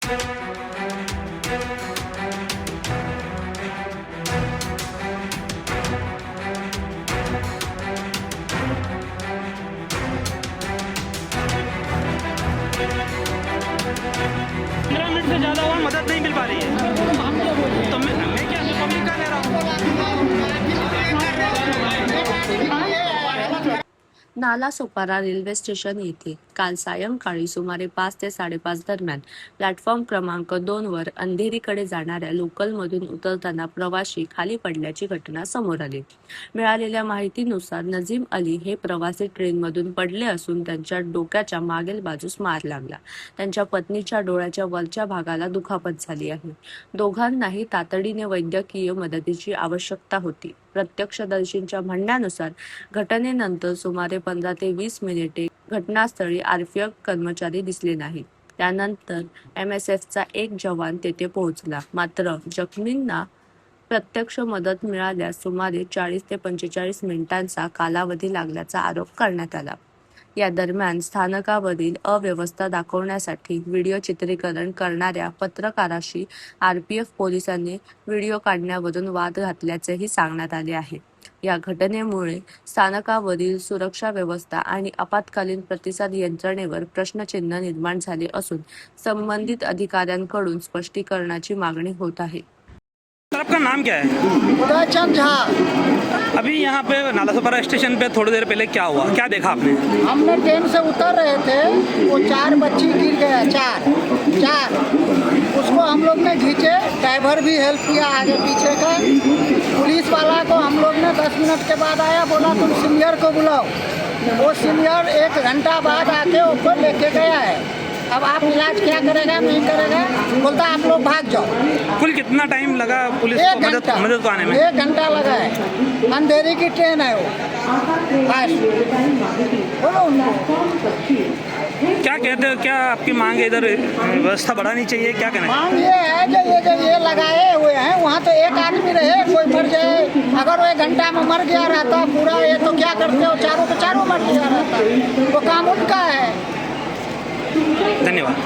15 minute से ज़्यादा हुआ, मदद नहीं मिल पा रही है। तो मैं क्या पब्लिक का ले रहा हूँ। नालासोपारा रेल्वे स्टेशन येथे काल सायंकाळी सुमारे 5 ते 5:30 दरम्यान प्लॅटफॉर्म क्रमांक 2 वर अंधेरीकडे जाणाऱ्या लोकलमधून उतरताना प्रवाशी खाली पडल्याची घटना समोर आली। मिळालेल्या माहितीनुसार नजीम अली हे प्रवासी ट्रेनमधून पडले असून त्यांच्या डोक्याच्या मागील बाजूस मार लागला। त्यांच्या पत्नीच्या डोळ्याच्या वरच्या भागाला दुखापत झाली आहे। दोघांनाही तातडीने वैद्यकीय मदतीची आवश्यकता होती। प्रत्यक्षदर्शींच्या म्हणण्यानुसार घटनेनंतर सुमारे 15 ते 20 मिनिटे घटनास्थळी आरपीएफ कर्मचारी दिसले नाहीत। त्यानंतर MSFचा एक जवान तेथे पोहोचला, मात्र जखमींना प्रत्यक्ष मदत मिळाल्यास सुमारे 40 ते 45 मिनिटांचा कालावधी लागल्याचा आरोप करण्यात आला। या दरम्यान स्थानकावरील अव्यवस्था दाखवण्यासाठी व्हिडिओ चित्रीकरण करणाऱ्या पत्रकाराशी आरपीएफ पोलिसांनी व्हिडिओ काढण्यावरून वाद घातल्याचेही सांगण्यात आले आहे। या घटनेमुळे स्थानकावरील सुरक्षा व्यवस्था आणि आपत्कालीन प्रतिसाद यंत्रणेवर प्रश्नचिन्ह निर्माण झाले असून संबंधित अधिकाऱ्यांकडून स्पष्टीकरणाची मागणी होत आहे। सर, आपका नाम क्या है? उदयचंद झा। अभी यहाँ पे नालासोपारा स्टेशन पे थोड़ी देर पहले क्या हुआ, क्या देखा आपने? हमने ट्रेन से उतर रहे थे, वो 4 बच्ची गिर गया, चार उसको हम लोग ने खींचे, ड्राइवर भी हेल्प किया आगे पीछे का। पुलिस वाला को हम लोग ने 10 मिनट के बाद आया, बोला तुम सीनियर को बुलाओ। वो सीनियर 1 घंटा बाद आके ऊपर लेके गया है। अब आप इलाज क्या करेगा नहीं करेगा, बोलता आप लोग भाग जाओ। कुल कितना टाइम लगा पुलिस को मदद को आने में? 1 घंटा लगा है। अंधेरी की ट्रेन है वो। बस बोलो उनको। क्या कहते हो, क्या आपकी मांग है? इधर व्यवस्था बढ़ानी चाहिए, क्या कहना है? मांग ये है जो ये लगाए हुए हैं, वहाँ तो एक आदमी रहे, कोई मर जाए। अगर वो 1 घंटा में मर गया रहता पूरा, ये तो क्या करते हो, चारों मर गया रहता। वो काम उनका है। धन्यवाद।